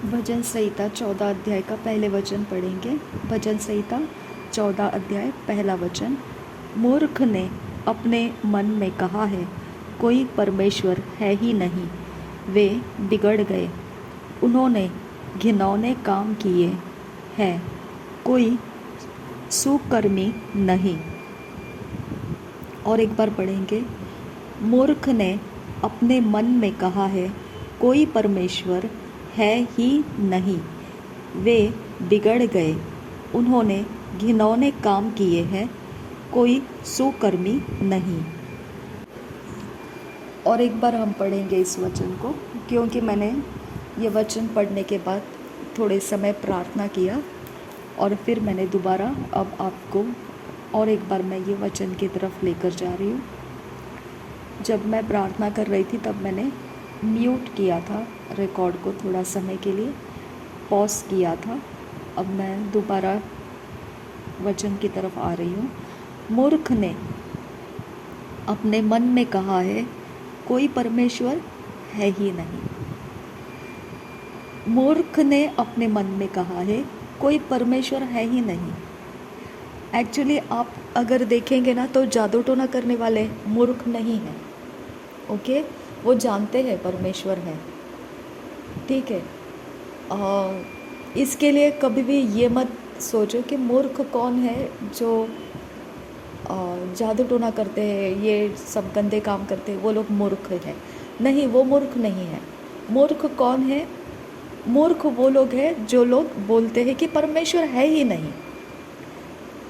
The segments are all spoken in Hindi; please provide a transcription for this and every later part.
भजन संहिता 14 अध्याय का पहले वचन पढ़ेंगे। भजन संहिता 14 अध्याय पहला वचन। मूर्ख ने अपने मन में कहा है, कोई परमेश्वर है ही नहीं। वे बिगड़ गए, उन्होंने घिनौने काम किए हैं, कोई सुकर्मी नहीं। और एक बार पढ़ेंगे। मूर्ख ने अपने मन में कहा है, कोई परमेश्वर है ही नहीं। वे बिगड़ गए, उन्होंने घिनौने काम किए हैं, कोई सुकर्मी नहीं। और एक बार हम पढ़ेंगे इस वचन को, क्योंकि मैंने ये वचन पढ़ने के बाद थोड़े समय प्रार्थना किया और फिर मैंने दोबारा अब आपको और एक बार मैं ये वचन की तरफ लेकर जा रही हूँ। जब मैं प्रार्थना कर रही थी तब मैंने म्यूट किया था रिकॉर्ड को, थोड़ा समय के लिए पॉज किया था। अब मैं दोबारा वचन की तरफ आ रही हूँ। मूर्ख ने अपने मन में कहा है, कोई परमेश्वर है ही नहीं। मूर्ख ने अपने मन में कहा है, कोई परमेश्वर है ही नहीं। एक्चुअली आप अगर देखेंगे ना तो जादू टोना करने वाले मूर्ख नहीं हैं। ओके, वो जानते हैं परमेश्वर है, ठीक है। इसके लिए कभी भी ये मत सोचो कि मूर्ख कौन है जो जादू टोना करते हैं, ये सब गंदे काम करते हैं, वो लोग मूर्ख हैं। नहीं, वो मूर्ख नहीं है। मूर्ख कौन है? मूर्ख वो लोग हैं जो लोग बोलते हैं कि परमेश्वर है ही नहीं।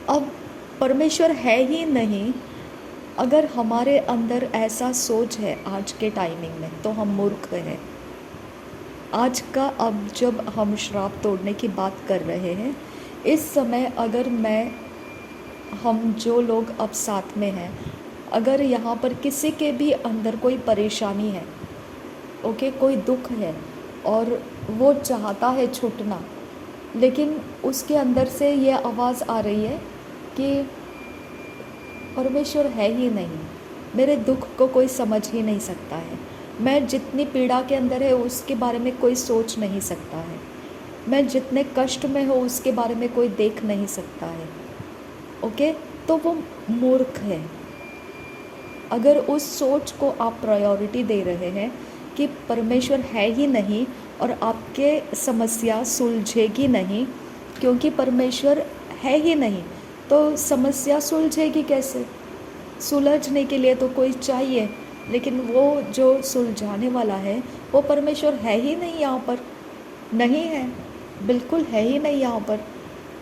अब परमेश्वर है ही नहीं, अगर हमारे अंदर ऐसा सोच है आज के टाइमिंग में, तो हम मूर्ख हैं। आज का अब जब हम श्राप तोड़ने की बात कर रहे हैं, इस समय अगर हम जो लोग अब साथ में हैं, अगर यहाँ पर किसी के भी अंदर कोई परेशानी है, ओके, कोई दुख है और वो चाहता है छूटना, लेकिन उसके अंदर से ये आवाज़ आ रही है कि परमेश्वर है ही नहीं, मेरे दुख को कोई समझ ही नहीं सकता है, मैं जितनी पीड़ा के अंदर है उसके बारे में कोई सोच नहीं सकता है, मैं जितने कष्ट में हूँ उसके बारे में कोई देख नहीं सकता है। ओके, तो वो मूर्ख है। अगर उस सोच को आप प्रायोरिटी दे रहे हैं कि परमेश्वर है ही नहीं और आपके समस्या सुलझेगी नहीं, क्योंकि परमेश्वर है ही नहीं, तो समस्या सुलझेगी कैसे? सुलझने के लिए तो कोई चाहिए, लेकिन वो जो सुलझाने वाला है वो परमेश्वर है ही नहीं, यहाँ पर नहीं है, बिल्कुल है ही नहीं यहाँ पर।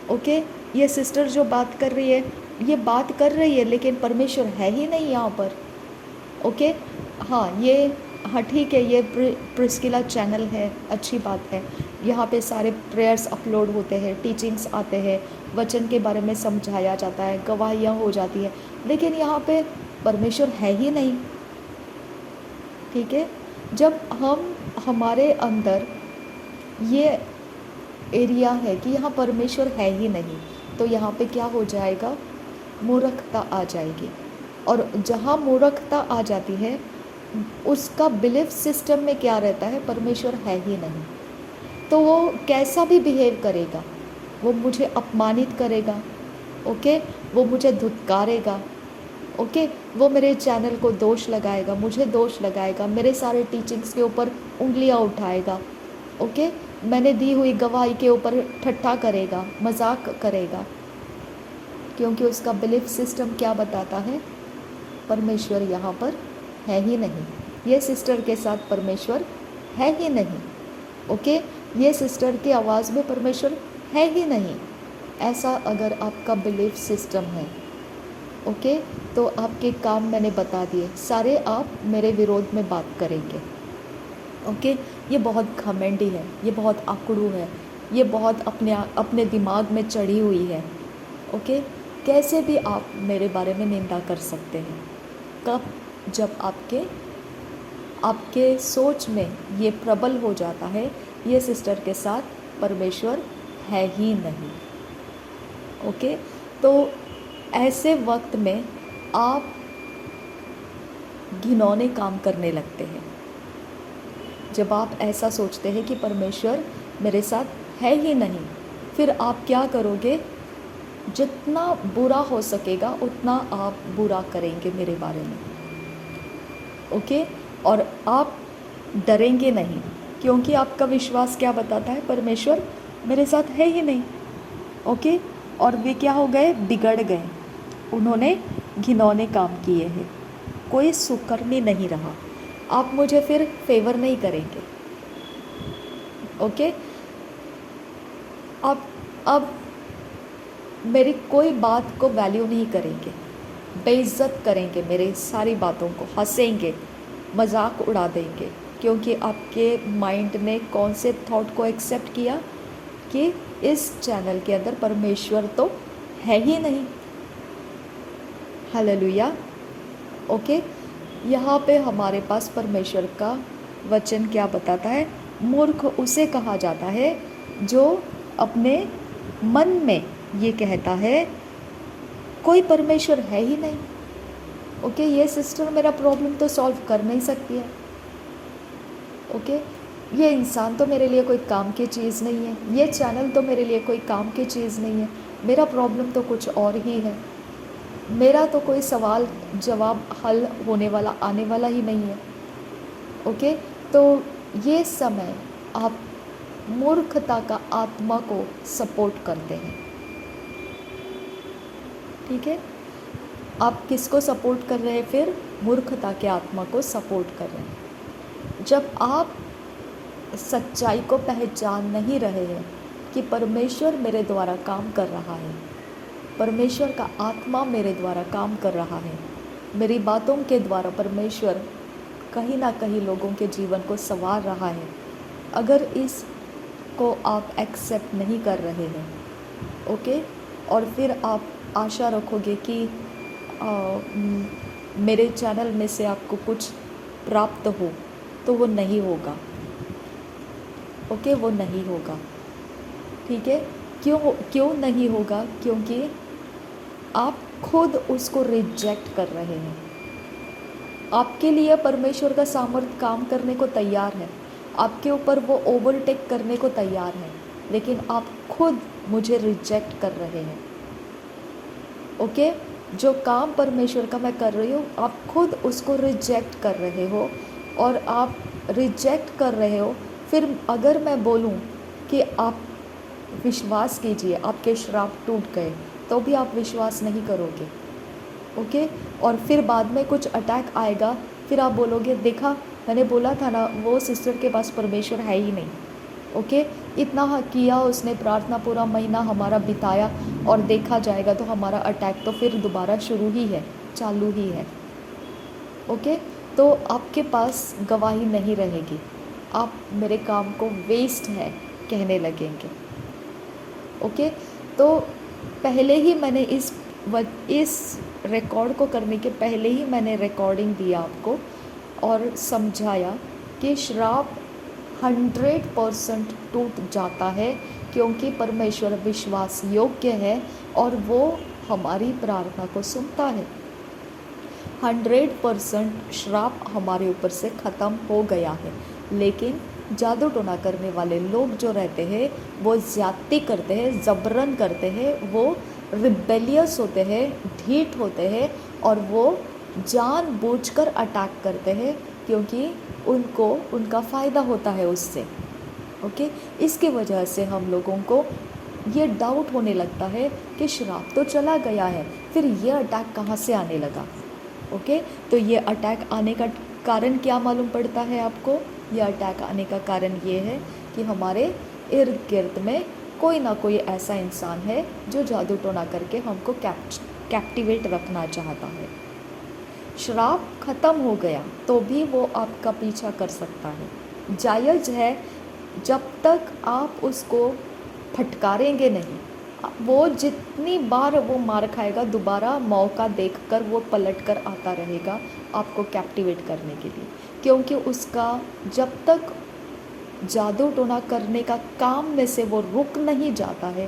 ओके, ये सिस्टर जो बात कर रही है, ये बात कर रही है, लेकिन परमेश्वर है ही नहीं यहाँ पर। ओके, हाँ ठीक है, ये प्रिस्किला चैनल है, अच्छी बात है। यहाँ पे सारे प्रेयर्स अपलोड होते हैं, टीचिंग्स आते हैं, वचन के बारे में समझाया जाता है, गवाहियाँ हो जाती है, लेकिन यहाँ पे परमेश्वर है ही नहीं, ठीक है। जब हमारे अंदर ये एरिया है कि यहाँ परमेश्वर है ही नहीं, तो यहाँ पे क्या हो जाएगा? मूर्खता आ जाएगी। और जहाँ मूर्खता आ जाती है, उसका बिलीफ सिस्टम में क्या रहता है? परमेश्वर है ही नहीं। तो वो कैसा भी बिहेव करेगा, वो मुझे अपमानित करेगा, ओके, वो मुझे धुतकारेगा, ओके, वो मेरे चैनल को दोष लगाएगा, मुझे दोष लगाएगा, मेरे सारे टीचिंग्स के ऊपर उंगलियां उठाएगा, ओके, मैंने दी हुई गवाही के ऊपर ठट्ठा करेगा, मजाक करेगा, क्योंकि उसका बिलीफ सिस्टम क्या बताता है? परमेश्वर यहाँ पर है ही नहीं। ये सिस्टर के साथ परमेश्वर है ही नहीं। ओके, ये सिस्टर की आवाज़ में परमेश्वर है ही नहीं। ऐसा अगर आपका बिलीफ सिस्टम है, ओके, तो आपके काम मैंने बता दिए, सारे आप मेरे विरोध में बात करेंगे। ओके, ये बहुत घमंडी है, ये बहुत आकड़ू है, ये बहुत अपने दिमाग में चढ़ी हुई है। ओके, कैसे भी आप मेरे बारे में निंदा कर सकते हैं। कब? जब आपके सोच में ये प्रबल हो जाता है, ये सिस्टर के साथ परमेश्वर है ही नहीं। ओके, तो ऐसे वक्त में आप घिनौने काम करने लगते हैं। जब आप ऐसा सोचते हैं कि परमेश्वर मेरे साथ है ही नहीं, फिर आप क्या करोगे? जितना बुरा हो सकेगा उतना आप बुरा करेंगे मेरे बारे में, ओके। और आप डरेंगे नहीं, क्योंकि आपका विश्वास क्या बताता है? परमेश्वर मेरे साथ है ही नहीं, ओके। और वे क्या हो गए? बिगड़ गए, उन्होंने घिनौने काम किए हैं, कोई सुकर्मी नहीं रहा। आप मुझे फिर फेवर नहीं करेंगे, ओके। अब मेरी कोई बात को वैल्यू नहीं करेंगे, बेइज्जत करेंगे मेरे सारी बातों को, हंसेंगे, मजाक उड़ा देंगे, क्योंकि आपके माइंड ने कौन से थॉट को एक्सेप्ट किया कि इस चैनल के अंदर परमेश्वर तो है ही नहीं। Hallelujah, okay. यहाँ पे हमारे पास परमेश्वर का वचन क्या बताता है? मूर्ख उसे कहा जाता है जो अपने मन में ये कहता है कोई परमेश्वर है ही नहीं, ओके। ये सिस्टर मेरा प्रॉब्लम तो सॉल्व कर नहीं सकती है, ओके। ये इंसान तो मेरे लिए कोई काम की चीज़ नहीं है, ये चैनल तो मेरे लिए कोई काम की चीज़ नहीं है, मेरा प्रॉब्लम तो कुछ और ही है, मेरा तो कोई सवाल जवाब हल होने वाला आने वाला ही नहीं है, ओके। तो ये समय आप मूर्खता का आत्मा को सपोर्ट करते हैं, ठीक है। आप किसको सपोर्ट कर रहे हैं? फिर मूर्खता के आत्मा को सपोर्ट कर रहे हैं। जब आप सच्चाई को पहचान नहीं रहे हैं कि परमेश्वर मेरे द्वारा काम कर रहा है, परमेश्वर का आत्मा मेरे द्वारा काम कर रहा है, मेरी बातों के द्वारा परमेश्वर कहीं ना कहीं लोगों के जीवन को संवार रहा है, अगर इसको आप एक्सेप्ट नहीं कर रहे हैं, ओके, और फिर आप आशा रखोगे कि मेरे चैनल में से आपको कुछ प्राप्त हो, तो वो नहीं होगा, ओके, वो नहीं होगा, ठीक है। क्यों नहीं होगा? क्योंकि आप खुद उसको रिजेक्ट कर रहे हैं। आपके लिए परमेश्वर का सामर्थ्य काम करने को तैयार है, आपके ऊपर वो ओवरटेक करने को तैयार है, लेकिन आप खुद मुझे रिजेक्ट कर रहे हैं, ओके। जो काम परमेश्वर का मैं कर रही हूँ, आप खुद उसको रिजेक्ट कर रहे हो, और आप रिजेक्ट कर रहे हो। फिर अगर मैं बोलूँ कि आप विश्वास कीजिए, आपके श्राप टूट गए, तो भी आप विश्वास नहीं करोगे, ओके। और फिर बाद में कुछ अटैक आएगा, फिर आप बोलोगे देखा मैंने बोला था ना, वो सिस्टर के पास परमेश्वर है ही नहीं, ओके। इतना किया उसने, प्रार्थना पूरा महीना हमारा बिताया, और देखा जाएगा तो हमारा अटैक तो फिर दोबारा शुरू ही है, चालू ही है, ओके। तो आपके पास गवाही नहीं रहेगी, आप मेरे काम को वेस्ट है कहने लगेंगे, ओके। तो पहले ही मैंने इस रिकॉर्ड को करने के पहले ही मैंने रिकॉर्डिंग दिया आपको और समझाया कि श्राप 100% टूट जाता है, क्योंकि परमेश्वर विश्वास योग्य है और वो हमारी प्रार्थना को सुनता है। 100% श्राप हमारे ऊपर से ख़त्म हो गया है, लेकिन जादू टोना करने वाले लोग जो रहते हैं वो ज़्यादती करते हैं, जबरन करते हैं, वो रिबेलियस होते हैं, ढीठ होते हैं, और वो जानबूझकर अटैक करते हैं, क्योंकि उनको उनका फ़ायदा होता है उससे, ओके। इसकी वजह से हम लोगों को ये डाउट होने लगता है कि श्राप तो चला गया है, फिर ये अटैक कहाँ से आने लगा, ओके। तो ये अटैक आने का कारण क्या मालूम पड़ता है आपको? ये अटैक आने का कारण ये है कि हमारे इर्द गिर्द में कोई ना कोई ऐसा इंसान है जो जादू टोना करके हमको कैप्टिवेट रखना चाहता है। श्राप ख़त्म हो गया तो भी वो आपका पीछा कर सकता है, जायज़ है, जब तक आप उसको फटकारेंगे नहीं। वो जितनी बार वो मार खाएगा, दोबारा मौका देखकर वो पलट कर आता रहेगा आपको कैप्टिवेट करने के लिए, क्योंकि उसका जब तक जादू टोना करने का काम में से वो रुक नहीं जाता है,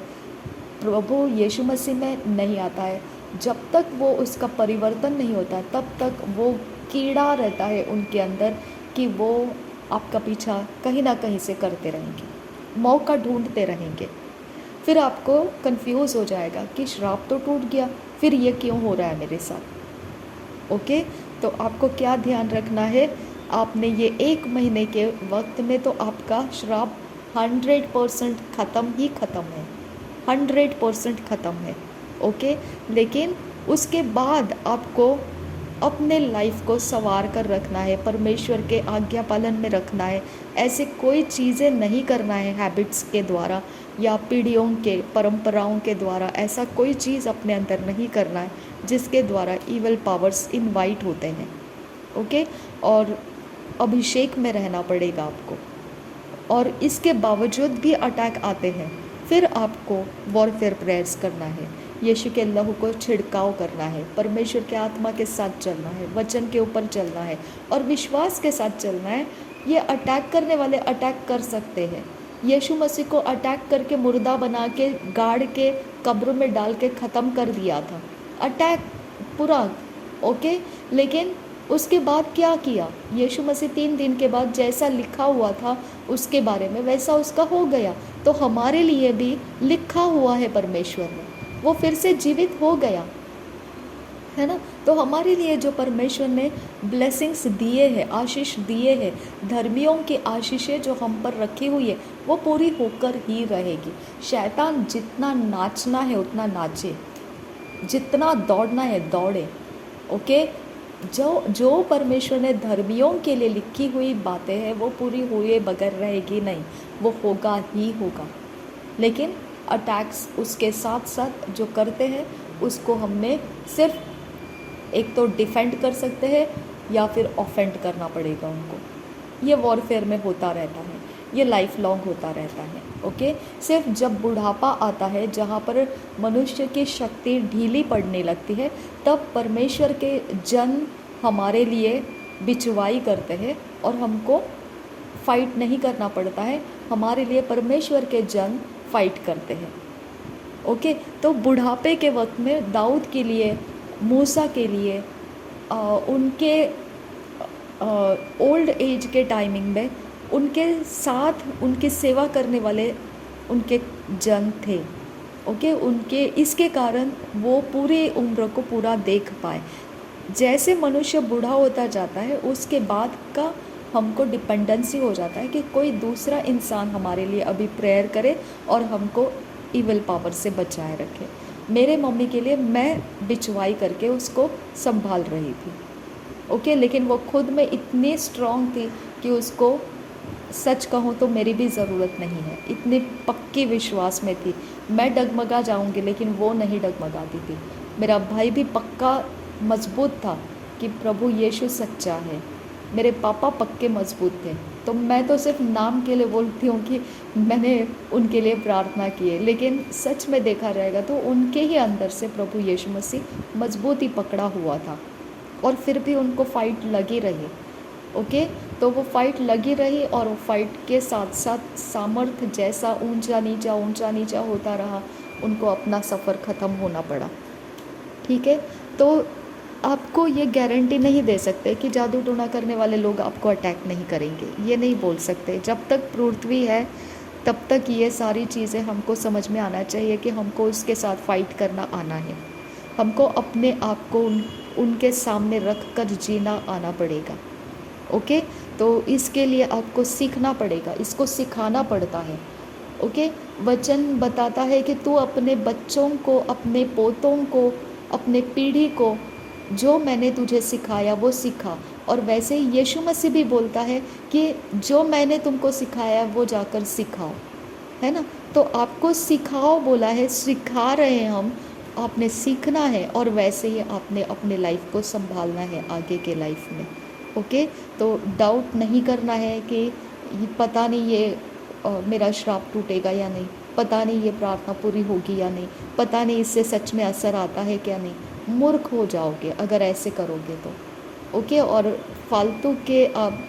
प्रभु यीशु मसीह में नहीं आता है, जब तक वो उसका परिवर्तन नहीं होता है, तब तक वो कीड़ा रहता है उनके अंदर कि वो आपका पीछा कहीं ना कहीं से करते रहेंगे। मौका ढूंढते रहेंगे। फिर आपको कंफ्यूज हो जाएगा कि श्राप तो टूट गया, फिर ये क्यों हो रहा है मेरे साथ। ओके, तो आपको क्या ध्यान रखना है, आपने ये 1 महीने के वक्त में तो आपका श्राप 100% ख़त्म ही ख़त्म है, 100% ख़त्म है। ओके, लेकिन उसके बाद आपको अपने लाइफ को संवार कर रखना है, परमेश्वर के आज्ञा पालन में रखना है। ऐसे कोई चीज़ें नहीं करना है हैबिट्स के द्वारा या पीढ़ियों के परंपराओं के द्वारा, ऐसा कोई चीज़ अपने अंदर नहीं करना है जिसके द्वारा इवल पावर्स इनवाइट होते हैं। ओके, और अभिषेक में रहना पड़ेगा आपको, और इसके बावजूद भी अटैक आते हैं, फिर आपको वॉरफेयर प्रेयर्स करना है, यीशु के लहू को छिड़काव करना है, परमेश्वर के आत्मा के साथ चलना है, वचन के ऊपर चलना है और विश्वास के साथ चलना है। ये अटैक करने वाले अटैक कर सकते हैं। यीशु मसीह को अटैक करके मुर्दा बना के गाड़ के कब्र में डाल के ख़त्म कर दिया था, अटैक पूरा। ओके, लेकिन उसके बाद क्या किया, यीशु मसीह 3 दिन के बाद जैसा लिखा हुआ था उसके बारे में वैसा उसका हो गया। तो हमारे लिए भी लिखा हुआ है परमेश्वर ने, वो फिर से जीवित हो गया है ना। तो हमारे लिए जो परमेश्वर ने ब्लेसिंग्स दिए हैं, आशीष दिए हैं, धर्मियों की आशीषें जो हम पर रखी हुई है वो पूरी होकर ही रहेगी। शैतान जितना नाचना है उतना नाचे, जितना दौड़ना है दौड़े। ओके, जो परमेश्वर ने धर्मियों के लिए लिखी हुई बातें हैं वो पूरी हुए बगैर रहेगी नहीं, वो होगा ही होगा। लेकिन अटैक्स उसके साथ साथ जो करते हैं उसको हमने सिर्फ एक तो डिफेंड कर सकते हैं या फिर ऑफेंड करना पड़ेगा उनको। ये वॉरफेयर में होता रहता है, ये लाइफ लॉन्ग होता रहता है। ओके, सिर्फ जब बुढ़ापा आता है जहाँ पर मनुष्य की शक्ति ढीली पड़ने लगती है तब परमेश्वर के जन हमारे लिए बिचवाई करते हैं और हमको फाइट नहीं करना पड़ता है, हमारे लिए परमेश्वर के जन फाइट करते हैं। ओके, तो बुढ़ापे के वक्त में दाऊद के लिए, मूसा के लिए, उनके ओल्ड एज के टाइमिंग में उनके साथ उनकी सेवा करने वाले उनके जन थे। ओके, उनके इसके कारण वो पूरी उम्र को पूरा देख पाए। जैसे मनुष्य बूढ़ा होता जाता है उसके बाद का हमको डिपेंडेंसी हो जाता है कि कोई दूसरा इंसान हमारे लिए अभी प्रेयर करे और हमको इविल पावर से बचाए रखे। मेरे मम्मी के लिए मैं बिचवाई करके उसको संभाल रही थी। ओके, लेकिन वो खुद में इतनी स्ट्रॉन्ग थी कि उसको, सच कहूँ तो मेरी भी ज़रूरत नहीं है, इतनी पक्की विश्वास में थी। मैं डगमगा जाऊँगी लेकिन वो नहीं डगमगाती थी। मेरा भाई भी पक्का मजबूत था कि प्रभु यीशु सच्चा है। मेरे पापा पक्के मजबूत थे। तो मैं तो सिर्फ नाम के लिए बोलती हूँ कि मैंने उनके लिए प्रार्थना की है, लेकिन सच में देखा जाएगा तो उनके ही अंदर से प्रभु यीशु मसीह मजबूत ही पकड़ा हुआ था और फिर भी उनको फाइट लगी रही। ओके, तो वो फाइट लगी रही और वो फाइट के साथ साथ सामर्थ्य जैसा ऊंचा नीचा होता रहा, उनको अपना सफ़र ख़त्म होना पड़ा। ठीक है, तो आपको ये गारंटी नहीं दे सकते कि जादू टोना करने वाले लोग आपको अटैक नहीं करेंगे, ये नहीं बोल सकते। जब तक पृथ्वी है तब तक ये सारी चीज़ें हमको समझ में आना चाहिए कि हमको उसके साथ फाइट करना आना है। हमको अपने आप को उनके सामने रख कर जीना आना पड़ेगा। ओके, तो इसके लिए आपको सीखना पड़ेगा, इसको सिखाना पड़ता है। ओके, वचन बताता है कि तू अपने बच्चों को, अपने पोतों को, अपने पीढ़ी को जो मैंने तुझे सिखाया वो सिखा। और वैसे ही यीशु मसीह भी बोलता है कि जो मैंने तुमको सिखाया वो जाकर सिखाओ, है ना। तो आपको सिखाओ बोला है, सिखा रहे हैं हम, आपने सीखना है और वैसे ही आपने अपने लाइफ को संभालना है आगे के लाइफ में। ओके, तो डाउट नहीं करना है कि पता नहीं ये मेरा श्राप टूटेगा या नहीं, पता नहीं ये प्रार्थना पूरी होगी या नहीं, पता नहीं इससे सच में असर आता है क्या नहीं। मूर्ख हो जाओगे अगर ऐसे करोगे तो। ओके, और फालतू के आप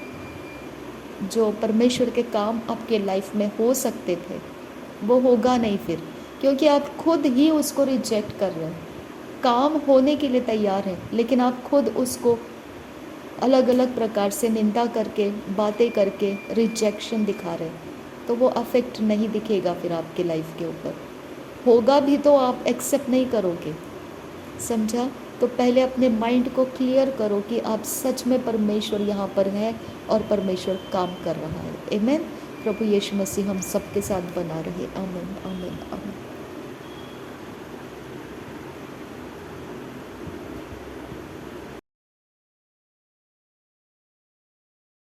जो परमेश्वर के काम आपके लाइफ में हो सकते थे वो होगा नहीं फिर, क्योंकि आप खुद ही उसको रिजेक्ट कर रहे हैं। काम होने के लिए तैयार है लेकिन आप खुद उसको अलग अलग प्रकार से निंदा करके, बातें करके रिजेक्शन दिखा रहे हैं। तो वो अफेक्ट नहीं दिखेगा फिर आपके लाइफ के ऊपर। होगा भी तो आप एक्सेप्ट नहीं करोगे, समझा? तो पहले अपने माइंड को क्लियर करो कि आप सच में परमेश्वर यहाँ पर है और परमेश्वर काम कर रहा है। आमीन। प्रभु यीशु मसीह हम सबके साथ बना रहे। आमीन, आमीन, आमीन।